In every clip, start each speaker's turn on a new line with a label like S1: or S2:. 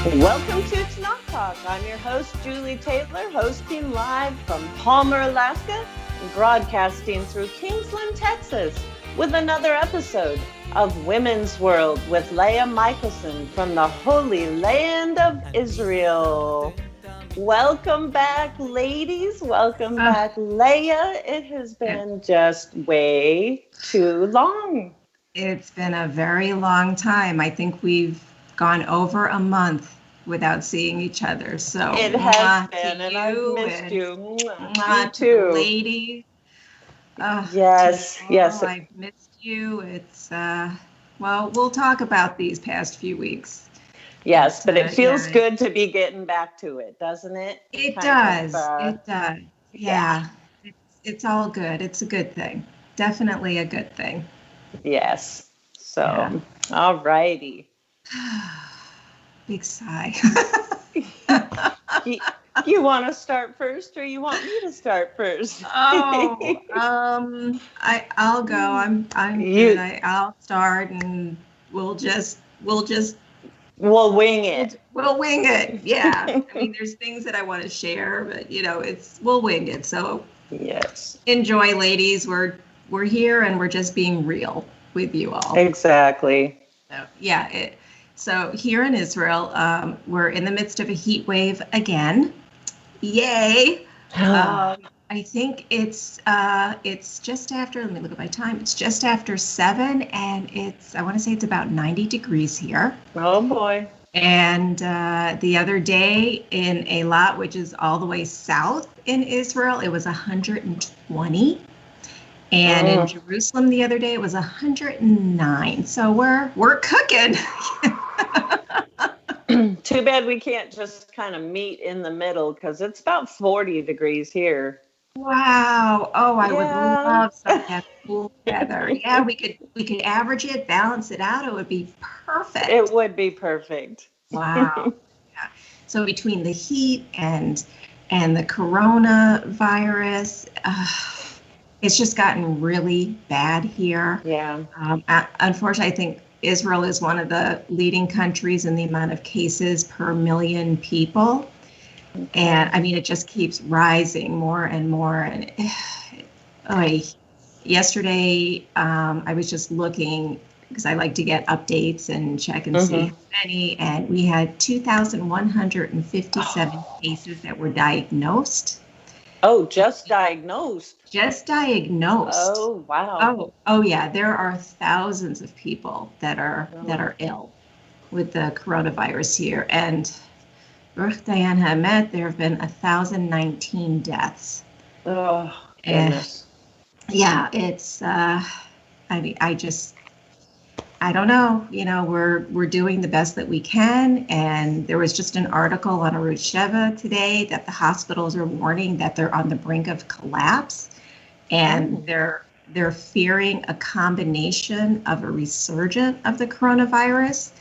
S1: Welcome to Tanakh Talk. I'm your host, JulieTaylor, hosting live from Palmer, Alaska, and broadcasting through Kingsland, Texas, with another episode of Women's World with Leah Michaelson from the Holy Land of Israel. Welcome back, ladies. Welcome back, Leah. It has been just way too long.
S2: It's been a very long time. I think we've gone over a month without seeing each other. So
S1: it has been, and I've missed you. Me too.
S2: Ladies.
S1: Yes.
S2: I've missed you. It's well, we'll talk about these past few weeks.
S1: Yes, but it feels good to be getting back to it, doesn't it?
S2: It does. It does. Yeah. It's all good. It's a good thing. Definitely a good thing.
S1: Yes. So, all righty.
S2: Big sigh.
S1: You want to start first, or you want me to start first?
S2: I'll go. I'm good. I'll start, and we'll wing it. We'll wing it. Yeah. I mean, there's things that I want to share, but we'll wing it. So
S1: yes.
S2: Enjoy, ladies. We're here, and we're just being real with you all.
S1: Exactly.
S2: So, so here in Israel, we're in the midst of a heat wave again. Yay! I think it's just after. Let me look at my time. It's just after 7, and I want to say it's about 90 degrees here.
S1: Oh boy!
S2: And the other day in Eilat, which is all the way south in Israel, it was 120. And in Jerusalem the other day, it was 109. So we're cooking.
S1: Too bad we can't just kind of meet in the middle, because it's about 40 degrees here.
S2: Wow. Oh, I would love some of that cool weather. Yeah, we could average it, balance it out. It would be perfect.
S1: It would be perfect.
S2: Wow. Yeah. So between the heat and the coronavirus, it's just gotten really bad here.
S1: Yeah.
S2: Unfortunately, I think Israel is one of the leading countries in the amount of cases per million people. Okay. And I mean, it just keeps rising more and more. And yesterday, I was just looking, because I like to get updates and check and see how many. And we had 2,157 cases that were diagnosed.
S1: Oh, just diagnosed.
S2: Just diagnosed.
S1: Oh, wow.
S2: Oh yeah. There are thousands of people that are ill with the coronavirus here. And Baruch Dayan Hamet, there have been 1,019 deaths.
S1: Oh, goodness.
S2: Yeah, it's I mean, I don't know. We're doing the best that we can. And there was just an article on Arutz Sheva today that the hospitals are warning that they're on the brink of collapse, and they're fearing a combination of a resurgence of the coronavirus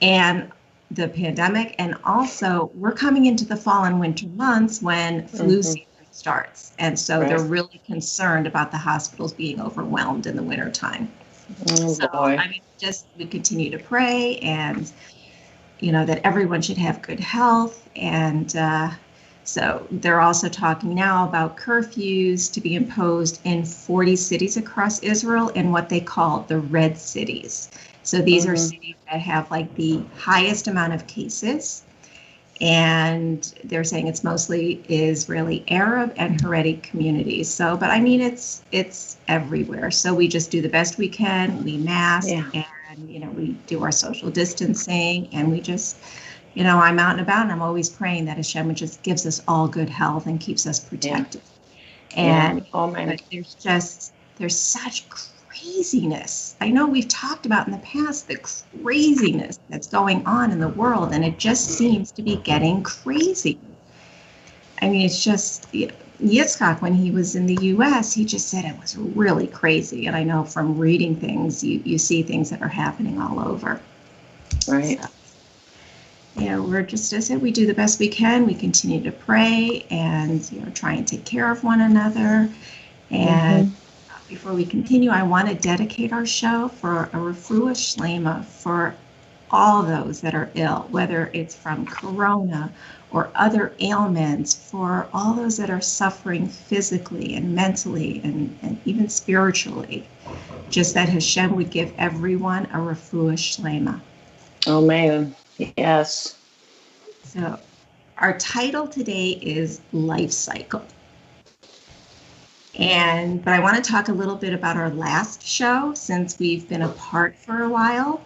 S2: and the pandemic. And also, we're coming into the fall and winter months when flu season starts. And so they're really concerned about the hospitals being overwhelmed in the wintertime.
S1: Oh, boy.
S2: I mean, we continue to pray, and that everyone should have good health. And so they're also talking now about curfews to be imposed in 40 cities across Israel in what they call the red cities. So these are cities that have like the highest amount of cases, and they're saying it's mostly Israeli Arab and Haredi communities. So, but I mean, it's everywhere. So we just do the best we can. We mask, and we do our social distancing, and we just, I'm out and about, and I'm always praying that Hashem just gives us all good health and keeps us protected. And but there's such craziness. I know we've talked about in the past the craziness that's going on in the world, and it just seems to be getting crazy. I mean, it's just, Yitzchak, when he was in the U.S., he just said it was really crazy. And I know from reading things, you see things that are happening all over.
S1: Right.
S2: So, we're just, as I said, we do the best we can. We continue to pray and, try and take care of one another. And before we continue, I want to dedicate our show for a refuah shlema for all those that are ill, whether it's from corona or other ailments, for all those that are suffering physically and mentally and even spiritually. Just that Hashem would give everyone a refuah shlema.
S1: Oh, man. Yes.
S2: So our title today is Life Cycle. But I want to talk a little bit about our last show, since we've been apart for a while.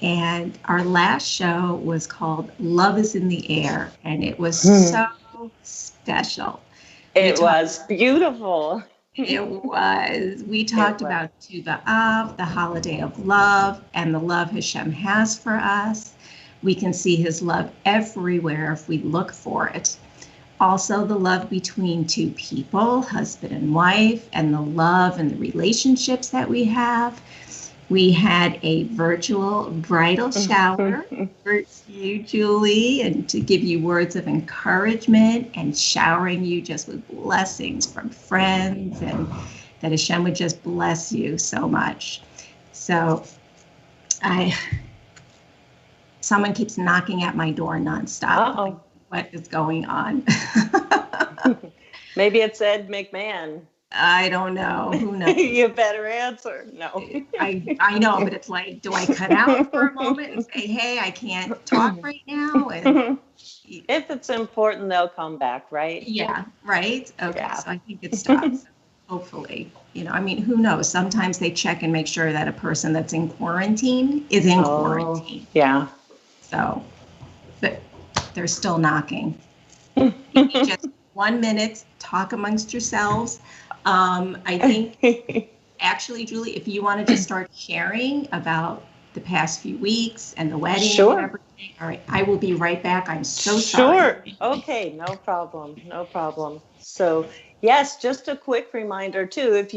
S2: And our last show was called Love is in the Air, and it was so special.
S1: It was beautiful.
S2: It was. We talked about Tovia, the holiday of love, and the love Hashem has for us. We can see his love everywhere if we look for it. Also, the love between two people, husband and wife, and the love and the relationships that we have. We had a virtual bridal shower for you, Julie, and to give you words of encouragement and showering you just with blessings from friends, and that Hashem would just bless you so much. So someone keeps knocking at my door nonstop.
S1: Uh-oh.
S2: What is going on?
S1: Maybe it's Ed McMahon.
S2: I don't know. Who knows?
S1: You better answer. No.
S2: I know, but it's like, do I cut out for a moment and say, hey, I can't talk right now? And
S1: if it's important, they'll come back, right?
S2: Yeah, right? Okay,
S1: Yeah.
S2: So I think it stops. Hopefully. I mean, who knows? Sometimes they check and make sure that a person that's in quarantine is in quarantine.
S1: Yeah.
S2: So, but they're still knocking. Maybe just 1 minute, talk amongst yourselves. I think, actually, Julie, if you want to just start sharing about the past few weeks and the wedding
S1: Sure.
S2: and everything. All right, I will be right back. I'm so sorry.
S1: Sure. Okay, no problem. No problem. So, yes, just a quick reminder too, if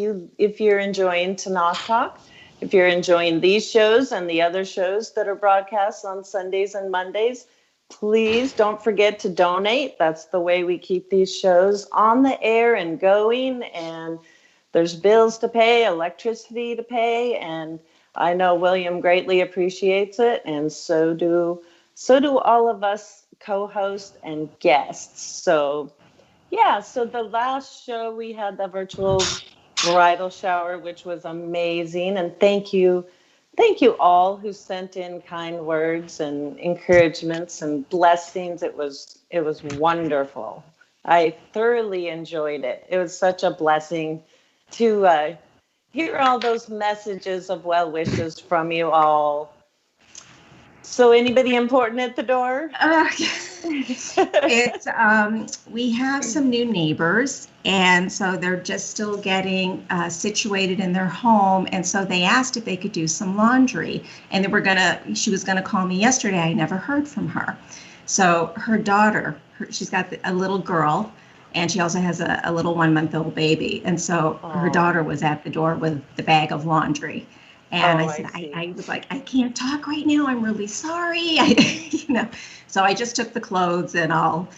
S1: you're enjoying Tanakh Talk, if you're enjoying these shows and the other shows that are broadcast on Sundays and Mondays, please don't forget to donate. That's the way we keep these shows on the air and going. And there's bills to pay, electricity to pay, and I know William greatly appreciates it, and so do all of us co-hosts and guests. So yeah, so the last show we had the virtual bridal shower, which was amazing, and thank you all who sent in kind words and encouragements and blessings. It was wonderful. I thoroughly enjoyed it. It was such a blessing to hear all those messages of well wishes from you all. So anybody important at the door?
S2: We have some new neighbors, and so they're just still getting situated in their home. And so they asked if they could do some laundry, and she was gonna call me yesterday. I never heard from her. So her daughter, she's got a little girl, and she also has a little 1-month-old baby. And so her daughter was at the door with the bag of laundry. And I said, I was like, I can't talk right now. I'm really sorry. So I just took the clothes, and I'll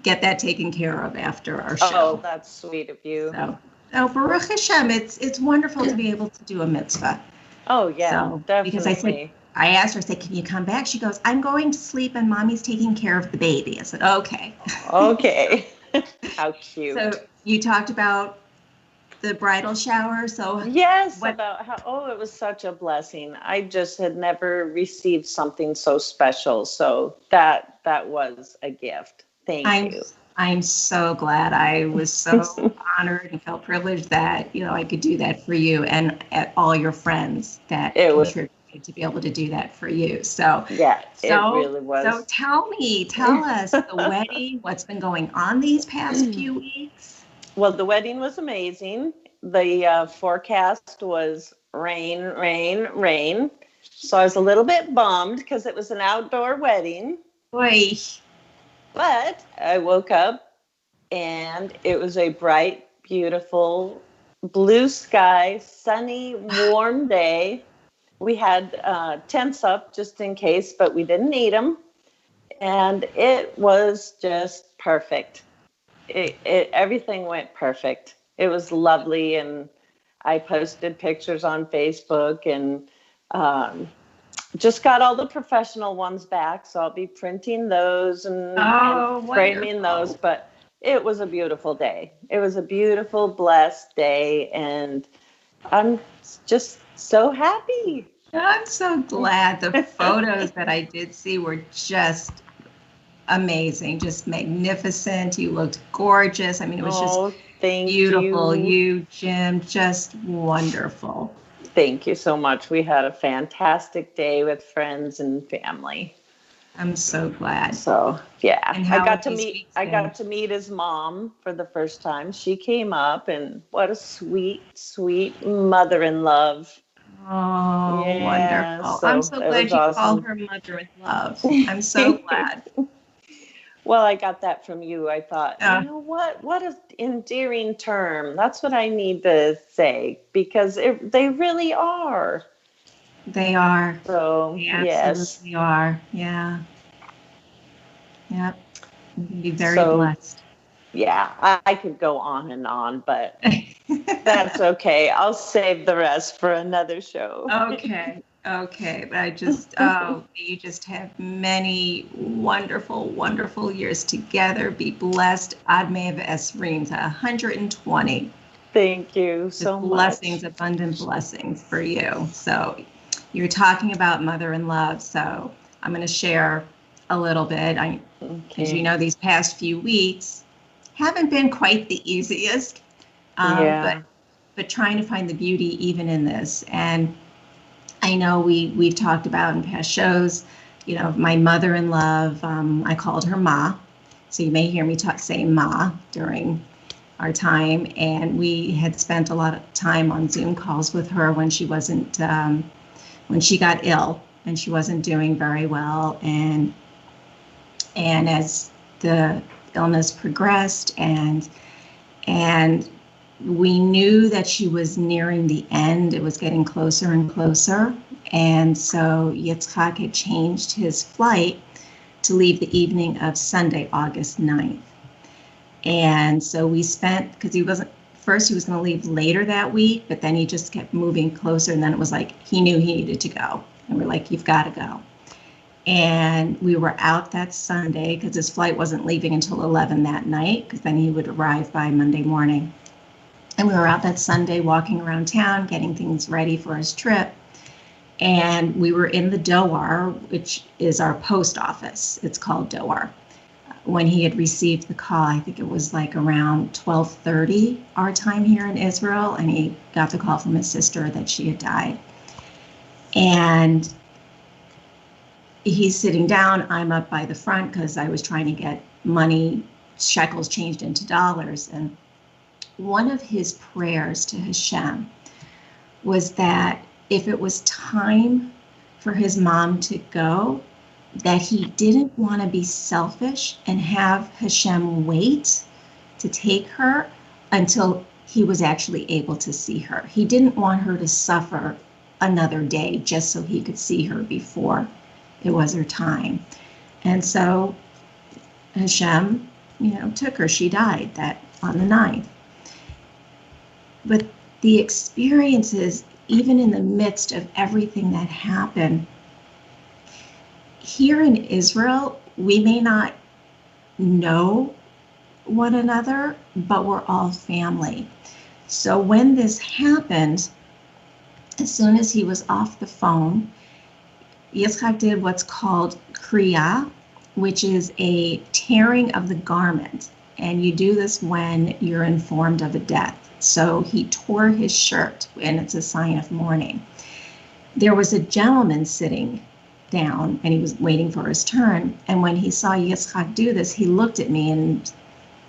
S2: get that taken care of after our show.
S1: Oh, that's sweet of you.
S2: So Baruch Hashem, it's wonderful to be able to do a mitzvah.
S1: Oh, yeah,
S2: so,
S1: definitely.
S2: Because I asked her, I said, can you come back? She goes, I'm going to sleep and mommy's taking care of the baby. I said, okay.
S1: Okay. How cute.
S2: So you talked about the bridal shower. So
S1: yes, about how it was such a blessing. I just had never received something so special. So that was a gift. Thank you.
S2: I'm so glad. I was so honored and felt privileged that I could do that for you and all your friends that contributed to be able to do that for you. So
S1: yeah, it really was.
S2: So tell us the wedding, what's been going on these past few weeks.
S1: Well, the wedding was amazing. The forecast was rain, rain, rain. So I was a little bit bummed because it was an outdoor wedding.
S2: Boy.
S1: But I woke up and it was a bright, beautiful, blue sky, sunny, warm day. We had tents up just in case, but we didn't need them. And it was just perfect. Everything went perfect. It was lovely, and I posted pictures on Facebook, and just got all the professional ones back, so I'll be printing those and framing those. But it was a beautiful day. It was a beautiful, blessed day, and I'm just so happy.
S2: I'm so glad. The photos that I did see were just amazing, just magnificent. You looked gorgeous. I mean, it was just beautiful. You, Jim, just wonderful.
S1: Thank you so much. We had a fantastic day with friends and family.
S2: I'm so glad.
S1: So yeah, and I got to meet his mom for the first time. She came up, and what a sweet, sweet mother-in-love.
S2: Oh, yeah, wonderful. So I'm so glad you call her mother-in-love. I'm so glad.
S1: Well, I got that from you. I thought, you know what an endearing term. That's what I need to say, because they really are.
S2: They are.
S1: So,
S2: they absolutely are. Yeah. Yep. You can be very blessed.
S1: Yeah, I could go on and on, but that's okay. I'll save the rest for another show.
S2: Okay. But I just, you just have many wonderful, wonderful years together. Be blessed. Ad Me'av Esrim to 120.
S1: Thank you so much.
S2: Blessings, abundant blessings for you. So you're talking about mother-in-law. So I'm going to share a little bit. As you know, these past few weeks haven't been quite the easiest, but trying to find the beauty even in this. And I know we've talked about in past shows, you know, my mother-in-law, I called her Ma. So you may hear me say Ma during our time. And we had spent a lot of time on Zoom calls with her when she wasn't, when she got ill and she wasn't doing very well. And as the illness progressed and we knew that she was nearing the end. It was getting closer and closer. And so Yitzchak had changed his flight to leave the evening of Sunday, August 9th. And so we spent, because he was going to leave later that week, but then he just kept moving closer. And then it was like, he knew he needed to go. And we're like, you've got to go. And we were out that Sunday because his flight wasn't leaving until 11 that night, because then he would arrive by Monday morning. And we were out that Sunday walking around town, getting things ready for his trip. And we were in the DOAR, which is our post office. It's called DOAR. When he had received the call, I think it was like around 12:30 our time here in Israel. And he got the call from his sister that she had died. And he's sitting down. I'm up by the front because I was trying to get money, shekels changed into dollars. And one of his prayers to Hashem was that if it was time for his mom to go, that he didn't want to be selfish and have Hashem wait to take her until he was actually able to see her. He didn't want her to suffer another day just so he could see her before it was her time. And so Hashem, took her. She died on the 9th. But the experiences, even in the midst of everything that happened, here in Israel, we may not know one another, but we're all family. So when this happened, as soon as he was off the phone, Yitzchak did what's called kriya, which is a tearing of the garment. And you do this when you're informed of a death. So he tore his shirt, and it's a sign of mourning. There was a gentleman sitting down, and he was waiting for his turn. And when he saw Yitzchak do this, he looked at me, and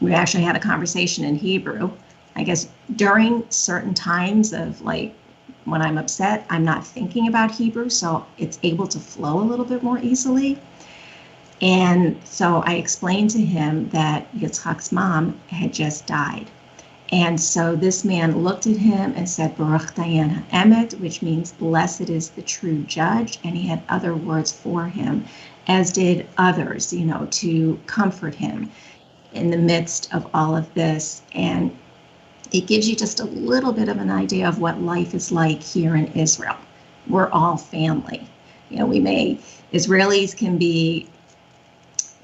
S2: we actually had a conversation in Hebrew. I guess during certain times of when I'm upset, I'm not thinking about Hebrew, so it's able to flow a little bit more easily. And so I explained to him that Yitzchak's mom had just died. And so this man looked at him and said, Baruch Dayan Ha'emet, which means blessed is the true judge. And he had other words for him, as did others, to comfort him in the midst of all of this. And it gives you just a little bit of an idea of what life is like here in Israel. We're all family. Israelis can be,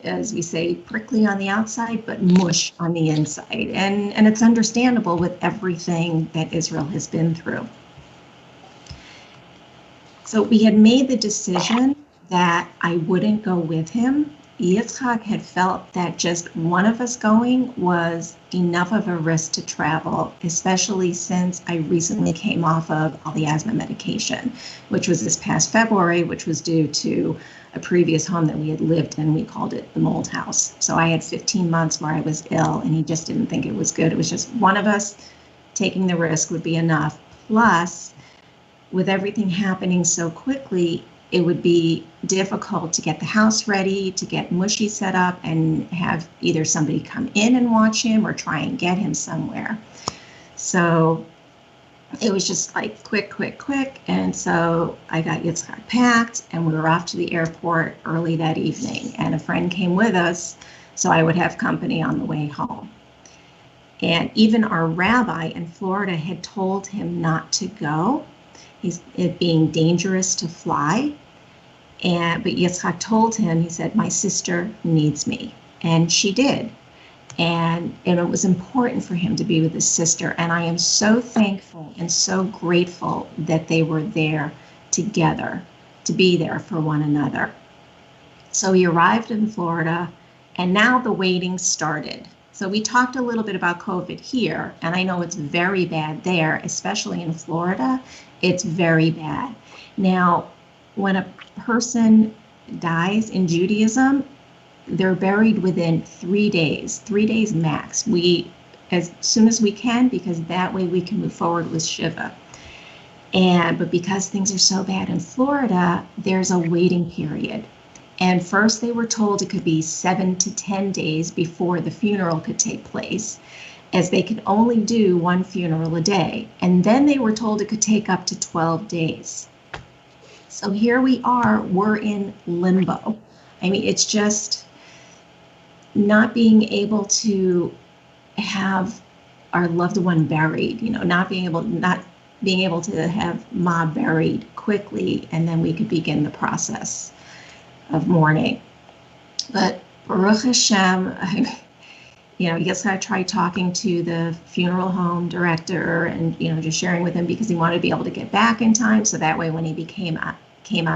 S2: as we say, prickly on the outside, but mush on the inside. And it's understandable with everything that Israel has been through. So we had made the decision that I wouldn't go with him. Yitzchak had felt that just one of us going was enough of a risk to travel, especially since I recently came off of all the asthma medication, which was this past February, which was due to a previous home that we had lived in. We called it the mold house. So I had 15 months where I was ill, and he just didn't think it was good. It was just one of us taking the risk would be enough. Plus, with everything happening so quickly, it would be difficult to get the house ready, to get Mushy set up, and have either somebody come in and watch him or try and get him somewhere. So it was just like quick. And so I got Yitzchak packed, and we were off to the airport early that evening. And a friend came with us, so I would have company on the way home. And even our rabbi in Florida had told him not to go. It being dangerous to fly. But Yitzchak told him, he said, my sister needs me. And she did. And it was important for him to be with his sister. And I am so thankful and so grateful that they were there together, to be there for one another. So he arrived in Florida, and now the waiting started. So we talked a little bit about COVID here, and I know it's very bad there, especially in Florida. It's very bad. Now, when a person dies in Judaism, they're buried within 3 days max. As soon as we can, because that way we can move forward with Shiva. But because things are so bad in Florida, there's a waiting period. And first they were told it could be 7 to 10 days before the funeral could take place, as they could only do one funeral a day. And then they were told it could take up to 12 days. So here we are, we're in limbo. I mean, it's just not being able to have our loved one buried, not being able to have Ma buried quickly, and then we could begin the process of mourning. But Baruch Hashem, I tried talking to the funeral home director and, just sharing with him, because he wanted to be able to get back in time. So that way, when he came out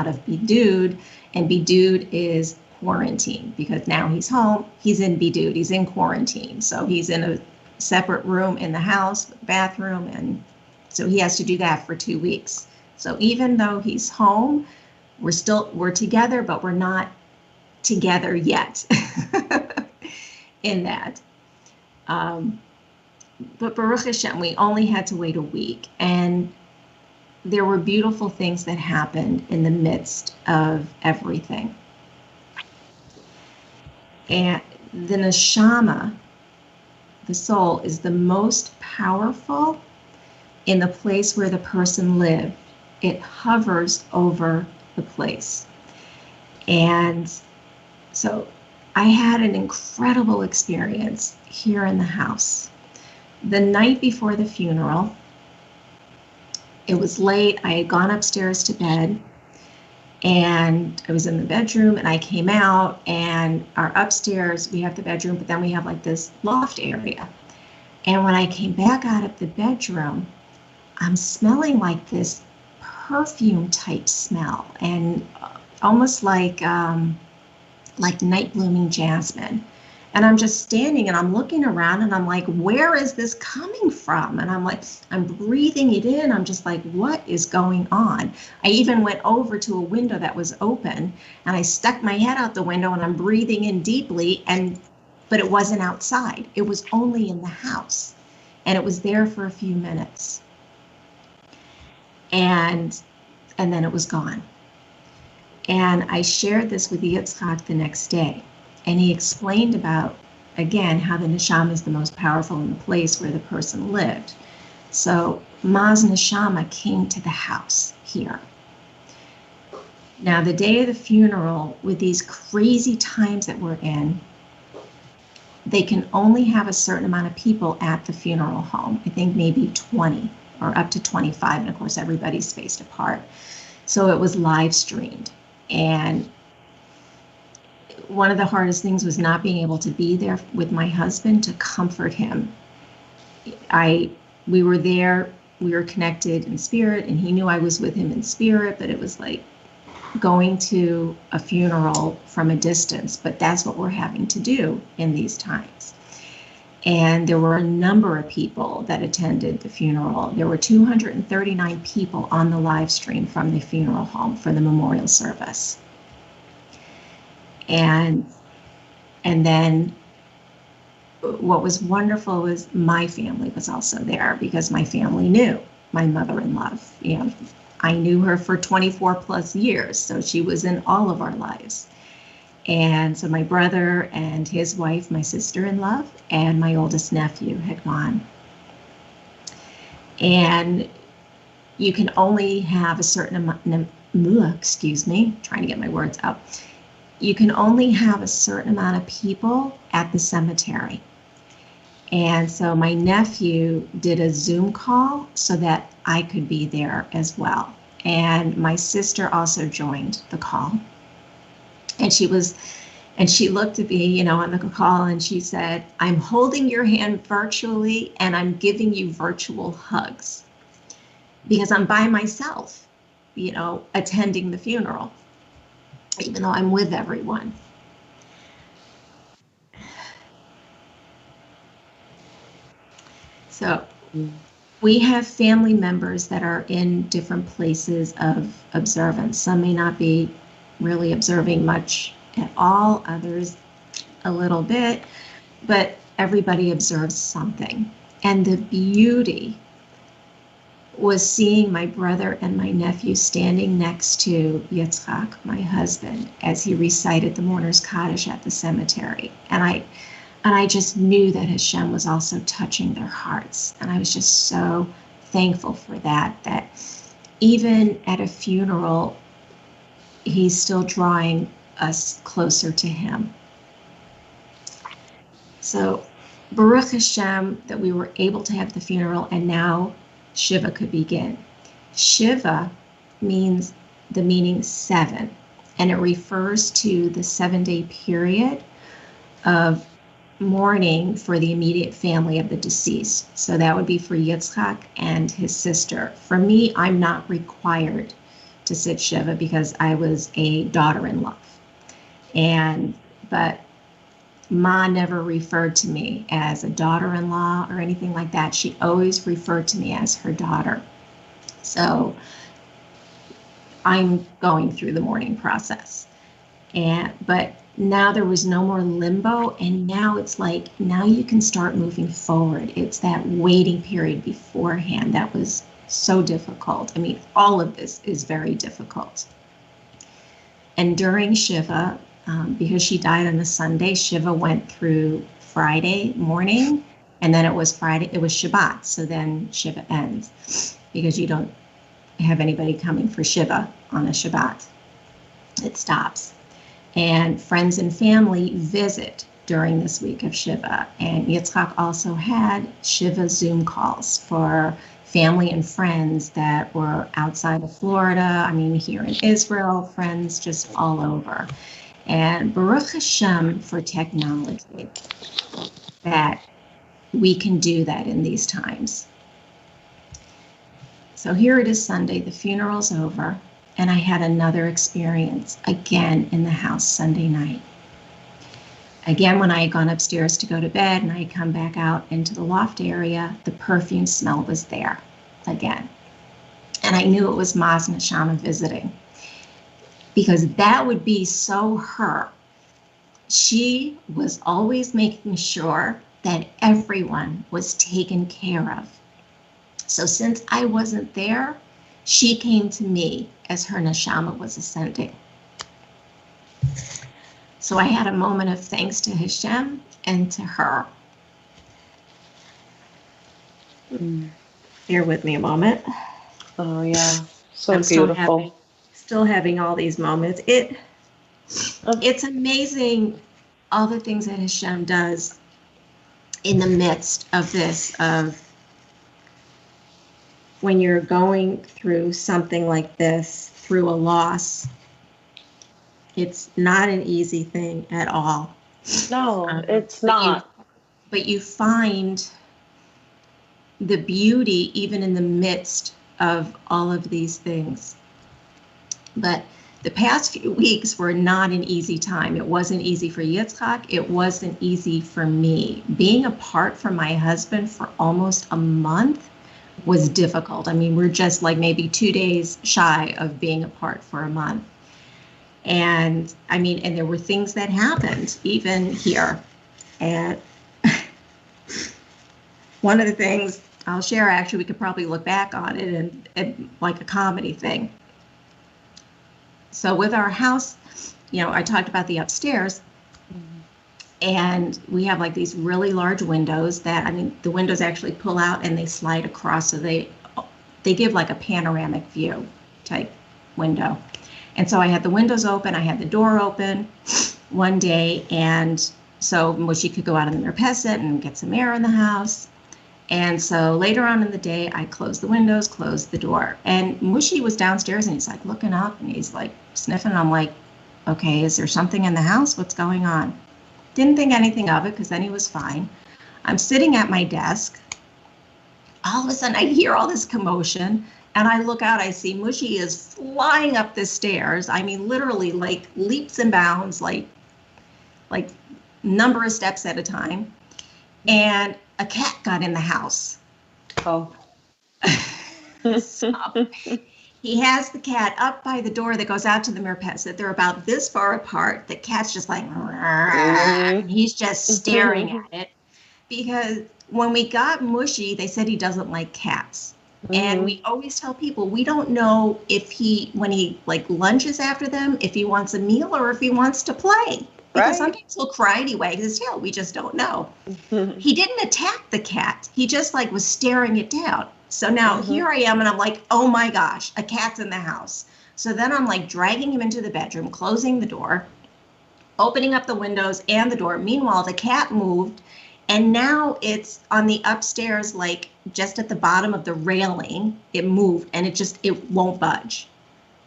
S2: of Bidud, and Bidud is quarantine, because now he's home, he's in Bidud, he's in quarantine. So he's in a separate room in the house, bathroom, and so he has to do that for 2 weeks. So even though he's home, we're together, but we're not together yet in that. But Baruch Hashem, we only had to wait a week, and there were beautiful things that happened in the midst of everything. And the neshama, the soul, is the most powerful in the place where the person lived. It hovers over the place. And so I had an incredible experience here in the house. The night before the funeral, it was late. I had gone upstairs to bed, and I was in the bedroom, and I came out, and our upstairs, we have the bedroom, but then we have like this loft area. And when I came back out of the bedroom, I'm smelling like this perfume type smell, and almost like night blooming jasmine. And I'm just standing and I'm looking around and I'm like, where is this coming from? And I'm breathing it in. I'm just like, what is going on? I even went over to a window that was open, and I stuck my head out the window, and I'm breathing in deeply, but it wasn't outside. It was only in the house, and it was there for a few minutes. And then it was gone. And I shared this with Yitzchak the next day. And he explained about, again, how the neshama is the most powerful in the place where the person lived. So Ma's neshama came to the house here. Now, the day of the funeral, with these crazy times that we're in, they can only have a certain amount of people at the funeral home. I think maybe 20 or up to 25. And of course, everybody's spaced apart. So it was live streamed. And one of the hardest things was not being able to be there with my husband to comfort him. We were there, we were connected in spirit, and he knew I was with him in spirit, but it was like going to a funeral from a distance, but that's what we're having to do in these times. And there were a number of people that attended the funeral. There were 239 people on the live stream from the funeral home for the memorial service. And then what was wonderful was my family was also there, because my family knew my mother-in-law. I knew her for 24 plus years, so she was in all of our lives. And so my brother and his wife, my sister-in-law, and my oldest nephew had gone. And you can only have a certain amount, trying to get my words out. You can only have a certain amount of people at the cemetery. And so my nephew did a Zoom call so that I could be there as well. And my sister also joined the call. And she looked at me, on the call, and she said, "I'm holding your hand virtually and I'm giving you virtual hugs because I'm by myself, attending the funeral, even though I'm with everyone." So we have family members that are in different places of observance. Some may not be really observing much at all, others a little bit, but everybody observes something. And the beauty was seeing my brother and my nephew standing next to Yitzchak, my husband, as he recited the mourner's Kaddish at the cemetery. And I just knew that Hashem was also touching their hearts. And I was just so thankful for that even at a funeral, he's still drawing us closer to him. So Baruch Hashem that we were able to have the funeral, and now Shiva could begin. Shiva means the meaning 7, and it refers to the 7-day period of mourning for the immediate family of the deceased. So that would be for Yitzchak and his sister. For me, I'm not required to sit Shiva because I was a daughter-in-law. But Ma never referred to me as a daughter-in-law or anything like that. She always referred to me as her daughter. So I'm going through the mourning process. But now there was no more limbo, and now it's like, now you can start moving forward. It's that waiting period beforehand that was so difficult. I mean, all of this is very difficult. And during Shiva, because she died on a Sunday, Shiva went through Friday morning, and then it was Shabbat. So then Shiva ends, because you don't have anybody coming for Shiva on a Shabbat. It stops. And friends and family visit during this week of Shiva. And Yitzchak also had Shiva Zoom calls for family and friends that were outside of Florida, here in Israel, friends just all over. And Baruch Hashem for technology, that we can do that in these times. So here it is Sunday, the funeral's over, and I had another experience again in the house Sunday night. Again, when I had gone upstairs to go to bed and I had come back out into the loft area, the perfume smell was there again. And I knew it was Maz Neshama visiting, because that would be so her. She was always making sure that everyone was taken care of. So since I wasn't there, she came to me as her neshama was ascending. So I had a moment of thanks to Hashem and to her. Bear with me a moment.
S1: Oh yeah, so
S2: I'm
S1: beautiful.
S2: Still having all these moments. It's amazing all the things that Hashem does in the midst of this, of when you're going through something like this, through a loss, It's not an easy thing at all.
S1: No, it's
S2: But
S1: not.
S2: you find the beauty even in the midst of all of these things. But the past few weeks were not an easy time. It wasn't easy for Yitzchak. It wasn't easy for me. Being apart from my husband for almost a month was difficult. I mean, we're just like maybe 2 days shy of being apart for a month. And I mean, and there were things that happened even here. And one of the things I'll share, actually, we could probably look back on it and like a comedy thing. So with our house, you know, I talked about the upstairs, and we have like these really large windows that, I mean, the windows actually pull out and they slide across, so they give like a panoramic view type window. And so I had the windows open, I had the door open one day, and so Moshe could go out in the merpeset and get some air in the house. And so later on in the day, I closed the windows, closed the door. And Moshe was downstairs and he's like looking up and he's like sniffing. I'm like, okay, is there something in the house? What's going on? Didn't think anything of it because then he was fine. I'm sitting at my desk. All of a sudden I hear all this commotion and I look out, I see Moshe is flying up the stairs. I mean, literally like leaps and bounds, like number of steps at a time. And a cat got in the house.
S1: Oh.
S2: So he has the cat up by the door that goes out to the merpeset. They're about this far apart. The cat's just like, and he's just staring at it. Because when we got Moshe, they said he doesn't like cats. And we always tell people, we don't know if when he like lunges after them, if he wants a meal or if he wants to play. Because sometimes he'll cry and he wags his tail. We just don't know. He didn't attack the cat. He just like was staring it down. So now here I am and I'm like, oh my gosh, a cat's in the house. So then I'm like dragging him into the bedroom, closing the door, opening up the windows and the door. Meanwhile, the cat moved and now it's on the upstairs, like just at the bottom of the railing. It moved and it won't budge.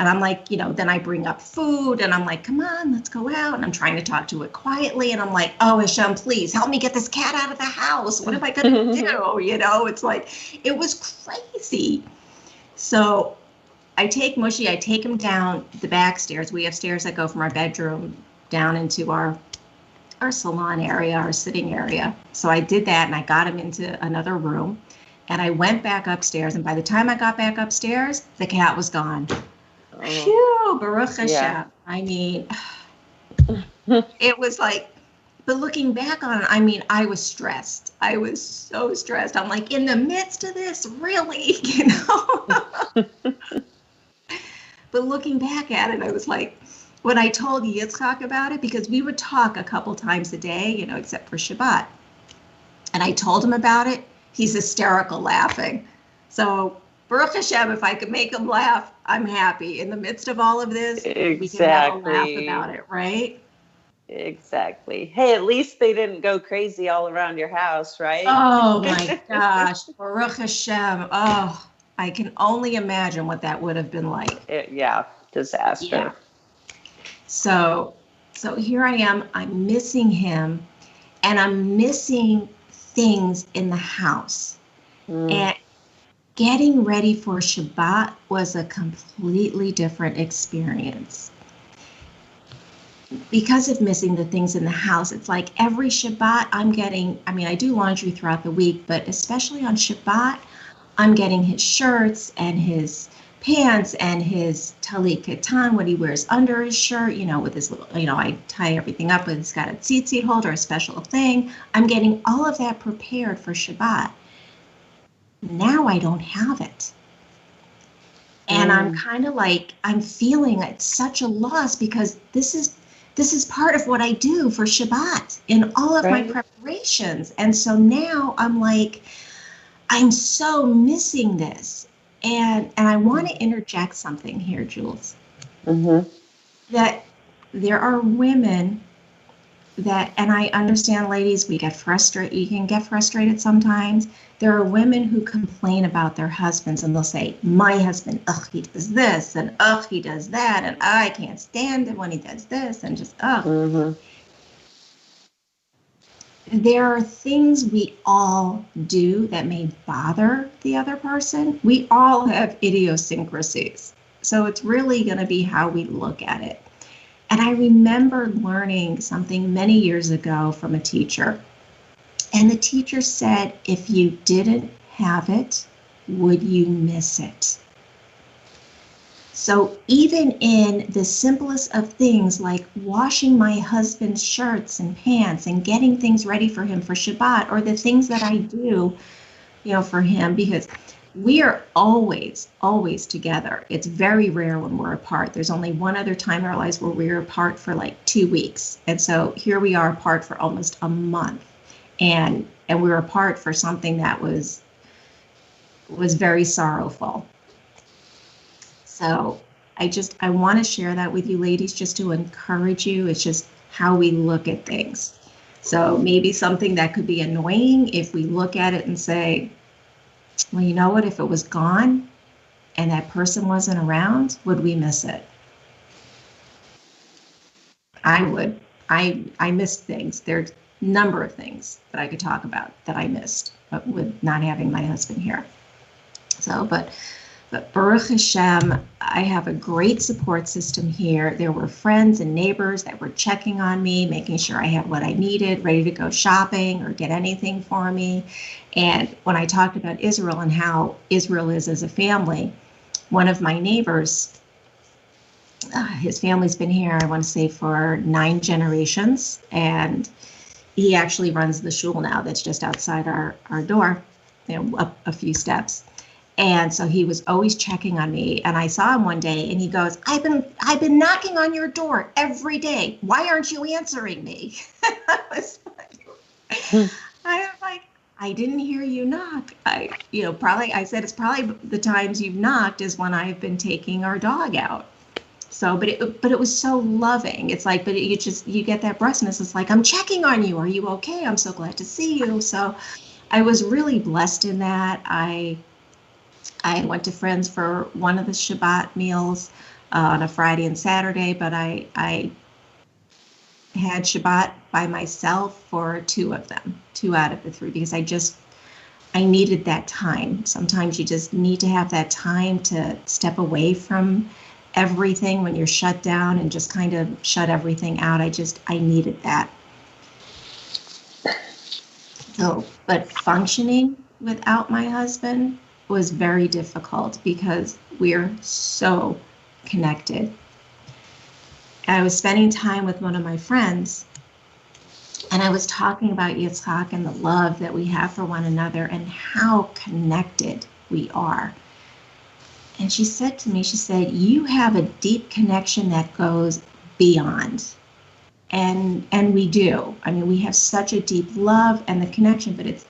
S2: And I'm like, you know, then I bring up food and I'm like, come on, let's go out. And I'm trying to talk to it quietly. And I'm like, oh, Hashem, please help me get this cat out of the house. What am I going to do? You know, it's like, it was crazy. So I take Moshe, I take him down the back stairs. We have stairs that go from our bedroom down into our salon area, our sitting area. So I did that and I got him into another room and I went back upstairs. And by the time I got back upstairs, the cat was gone. Phew, Baruch Hashem. Yeah. I mean, it was like, but looking back on it, I mean, I was stressed. I was so stressed. I'm like, in the midst of this, really, you know? But looking back at it, I was like, when I told Yitzchak about it, because we would talk a couple times a day, you know, except for Shabbat. And I told him about it, he's hysterical laughing. So Baruch Hashem, if I could make him laugh, I'm happy. In the midst of all of this, we can have a laugh about it, right?
S1: Exactly. Hey, at least they didn't go crazy all around your house, right?
S2: Oh my gosh, Baruch Hashem. Oh, I can only imagine what that would have been like.
S1: Disaster.
S2: Yeah. So here I am, I'm missing him, and I'm missing things in the house. And getting ready for Shabbat was a completely different experience. Because of missing the things in the house, it's like every Shabbat I do laundry throughout the week, but especially on Shabbat, I'm getting his shirts and his pants and his talit katan, what he wears under his shirt, you know, with his little, you know, I tie everything up with, he's got a tzitzit holder, a special thing. I'm getting all of that prepared for Shabbat. Now I don't have it. And I'm kind of like, I'm feeling it's such a loss because this is part of what I do for Shabbat in all of my preparations. And so now I'm like, I'm so missing this. And I want to interject something here, Jules. That there are women that, and I understand, ladies, we get frustrated. You can get frustrated sometimes. There are women who complain about their husbands and they'll say, my husband, ugh, he does this, and ugh, he does that, and I can't stand it when he does this, and just, ugh.
S1: Mm-hmm.
S2: There are things we all do that may bother the other person. We all have idiosyncrasies. So it's really going to be how we look at it. And I remember learning something many years ago from a teacher. And the teacher said, if you didn't have it, would you miss it? So even in the simplest of things, like washing my husband's shirts and pants and getting things ready for him for Shabbat, or the things that I do, for him, because we are always together. It's very rare when we're apart. There's only one other time in our lives where we're apart for like 2 weeks. And so here we are apart for almost a month. And we were apart for something that was very sorrowful. So I want to share that with you ladies, just to encourage you. It's just how we look at things. So maybe something that could be annoying, if we look at it and say, well, you know what, if it was gone and that person wasn't around, would we miss it? I would. I missed things. There's a number of things that I could talk about that I missed, but with not having my husband here. So, but Baruch Hashem, I have a great support system here. There were friends and neighbors that were checking on me, making sure I had what I needed, ready to go shopping or get anything for me. And when I talked about Israel and how Israel is as a family, one of my neighbors, his family's been here, I want to say, for 9 generations. And he actually runs the shul now that's just outside our door, up a few steps. And so he was always checking on me, and I saw him one day and he goes, I've been knocking on your door every day. Why aren't you answering me? I was like, I didn't hear you knock. I said, it's probably the times you've knocked is when I've been taking our dog out. So, but it was so loving. It's like, but you get that brusqueness. It's like, I'm checking on you. Are you okay? I'm so glad to see you. So I was really blessed in that. I went to friends for one of the Shabbat meals on a Friday and Saturday, but I had Shabbat by myself for 2 of them, 2 out of the 3, because I needed that time. Sometimes you just need to have that time to step away from everything when you're shut down and just kind of shut everything out. I needed that. So, but functioning without my husband was very difficult because we're so connected. I was spending time with one of my friends, and I was talking about Yitzchak and the love that we have for one another and how connected we are. And she said to me, you have a deep connection that goes beyond. And we do. I mean, we have such a deep love and the connection, but it's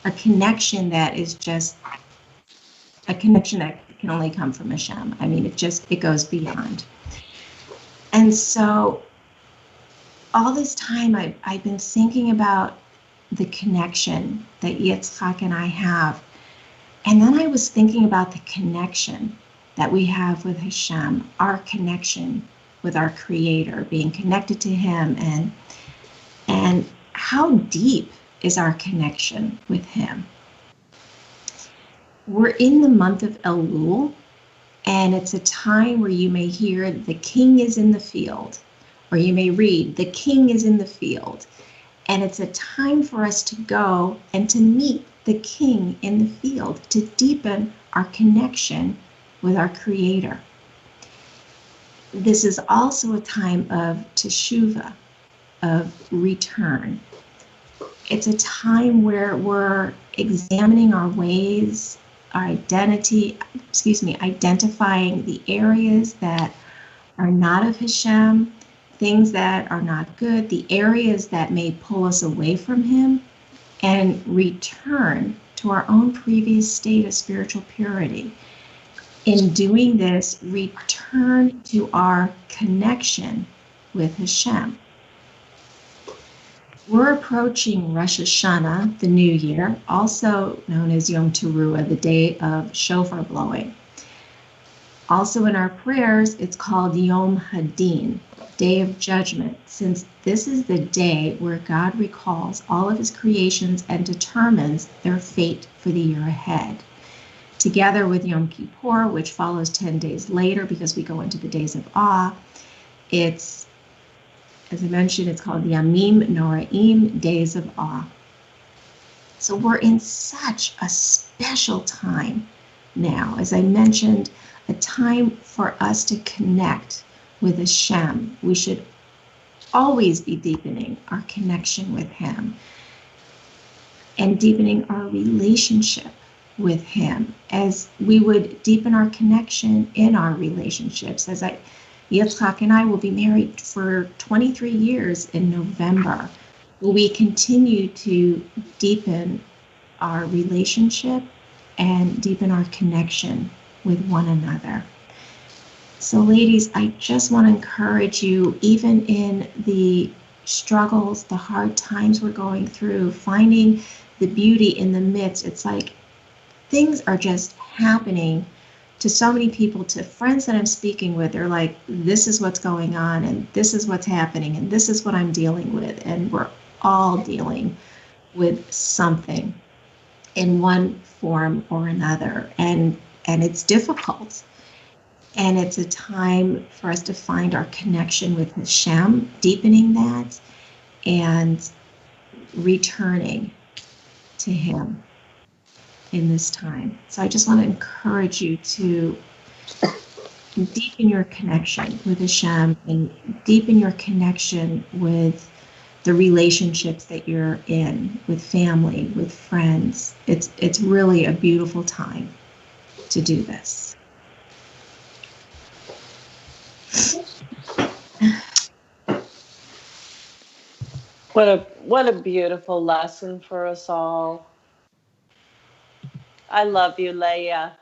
S2: a connection that is just a connection that can only come from Hashem. I mean, it goes beyond. And so all this time I've been thinking about the connection that Yitzchak and I have. And then I was thinking about the connection that we have with Hashem, our connection with our Creator, being connected to Him, and how deep is our connection with Him. We're in the month of Elul, and it's a time where you may hear the king is in the field, or you may read the king is in the field. And it's a time for us to go and to meet the king in the field, to deepen our connection with our Creator. This is also a time of teshuvah, of return. It's a time where we're examining our ways, our identifying the areas that are not of Hashem, things that are not good, the areas that may pull us away from Him, and return to our own previous state of spiritual purity. In doing this, return to our connection with Hashem. We're approaching Rosh Hashanah, the New Year, also known as Yom Teruah, the day of shofar blowing. Also in our prayers, it's called Yom Hadin, Day of Judgment, since this is the day where God recalls all of his creations and determines their fate for the year ahead. Together with Yom Kippur, which follows 10 days later because we go into the days of awe, it's, as I mentioned, it's called the Yamim Noraim, Days of Awe. So we're in such a special time now, as I mentioned, a time for us to connect with Hashem. We should always be deepening our connection with him and deepening our relationship with him as we would deepen our connection in our relationships. Yitzchak and I will be married for 23 years in November. We continue to deepen our relationship and deepen our connection with one another. So ladies, I just want to encourage you, even in the struggles, the hard times we're going through, finding the beauty in the midst. It's like things are just happening to so many people, to friends that I'm speaking with. They're like, this is what's going on, and this is what's happening, and this is what I'm dealing with. And we're all dealing with something in one form or another. And it's difficult. And it's a time for us to find our connection with Hashem, deepening that, and returning to him in this time. So I just want to encourage you to deepen your connection with Hashem and deepen your connection with the relationships that you're in, with family, with friends. It's really a beautiful time to do this.
S1: What a beautiful lesson for us all. I love you, Leah.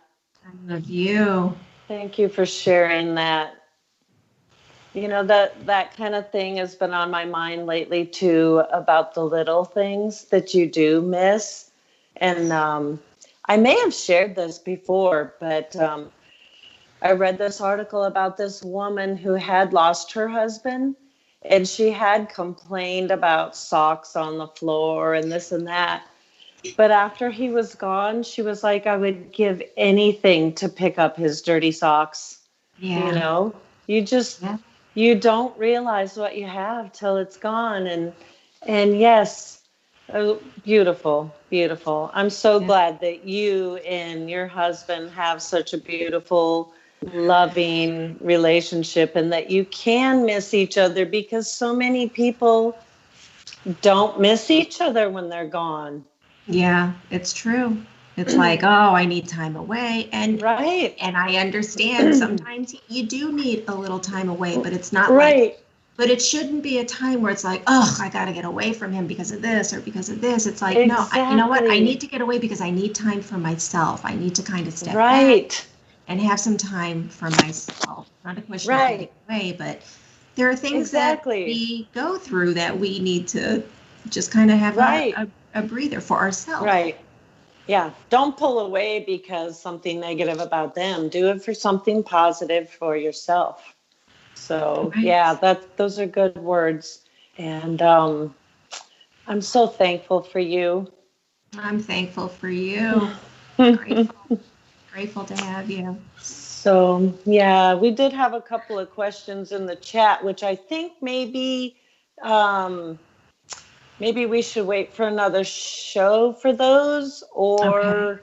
S2: I love you.
S1: Thank you for sharing that. You know, that kind of thing has been on my mind lately too, about the little things that you do miss. And I may have shared this before, but I read this article about this woman who had lost her husband, and she had complained about socks on the floor and this and that. But after he was gone, she was like, I would give anything to pick up his dirty socks.
S2: Yeah.
S1: You know, you just,
S2: Yeah.
S1: you don't realize what you have till it's gone. And yes, beautiful, beautiful. I'm so glad that you and your husband have such a beautiful, loving relationship, and that you can miss each other, because so many people don't miss each other when they're gone.
S2: Yeah, it's true. It's like, oh, I need time away. And
S1: Right.
S2: And I understand sometimes you do need a little time away, but it's not
S1: Right.
S2: but it shouldn't be a time where it's like, oh, I got to get away from him because of this or because of this. It's like, no, you know what? I need to get away because I need time for myself. I need to kind of step back and have some time for myself. Not a question of getting away, but there are things that we go through that we need to just kind of have a breather for ourselves.
S1: Right. Yeah. Don't pull away because something negative about them. Do it for something positive for yourself. So yeah, those are good words. And I'm so thankful for you.
S2: I'm thankful for you. Grateful to have you.
S1: So yeah, we did have a couple of questions in the chat, which I think maybe we should wait for another show for those, or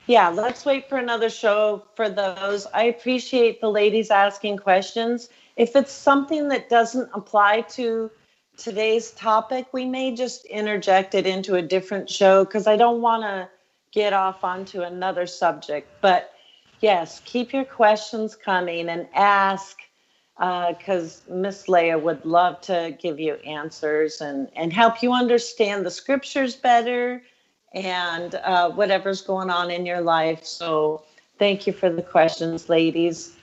S1: yeah, let's wait for another show for those. I appreciate the ladies asking questions. If it's something that doesn't apply to today's topic, we may just interject it into a different show, because I don't want to get off onto another subject. But yes, keep your questions coming and ask, because Miss Leah would love to give you answers and help you understand the scriptures better, and whatever's going on in your life. So thank you for the questions, ladies.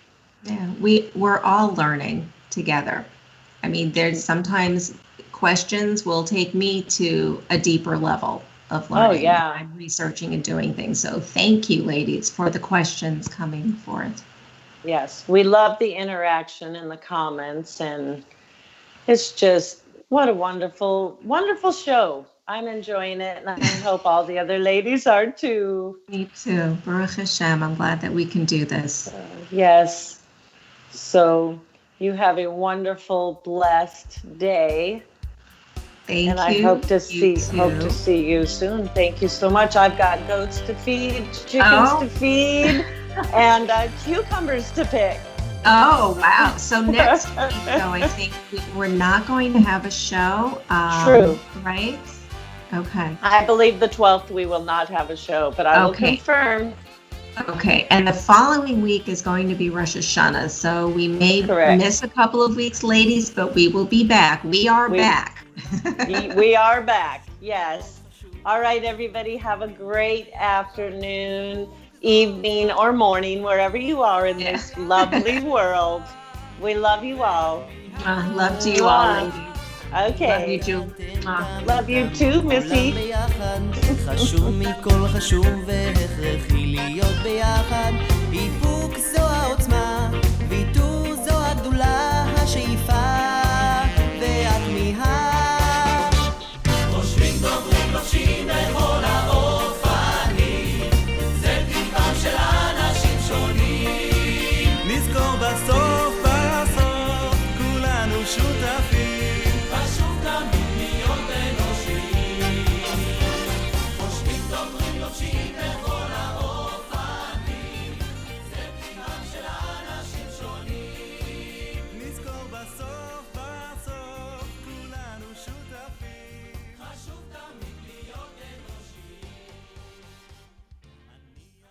S2: Yeah, we're all learning together. I mean, there's sometimes questions will take me to a deeper level of learning.
S1: Oh, yeah.
S2: I'm researching and doing things. So thank you, ladies, for the questions coming forth.
S1: Yes, we love the interaction in the comments, and it's just what a wonderful, wonderful show. I'm enjoying it, and I hope all the other ladies are too.
S2: Me too. Baruch Hashem. I'm glad that we can do this.
S1: Yes. So you have a wonderful, blessed day.
S2: Thank
S1: and
S2: you.
S1: I hope to
S2: You
S1: see you soon. Thank you so much. I've got goats to feed, chickens to feed, and cucumbers to pick.
S2: Oh, wow. So next week, though, I think we're not going to have a show.
S1: True.
S2: Right? Okay.
S1: I believe the 12th we will not have a show, but I will confirm.
S2: Okay. And the following week is going to be Rosh Hashanah. So we may miss a couple of weeks, ladies, but we will be back. We are back.
S1: We are back. Yes. All right, everybody. Have a great afternoon, evening, or morning, wherever you are in this lovely world. We love you all.
S2: Love to you all, ladies.
S1: Okay.
S2: Love you, Julie.
S1: Love you too, Missy.
S3: חשוב מכל חשוב והכרחי להיות ביחד. איפוק זו העוצמה, ויתור זו הגדולה, השאיפה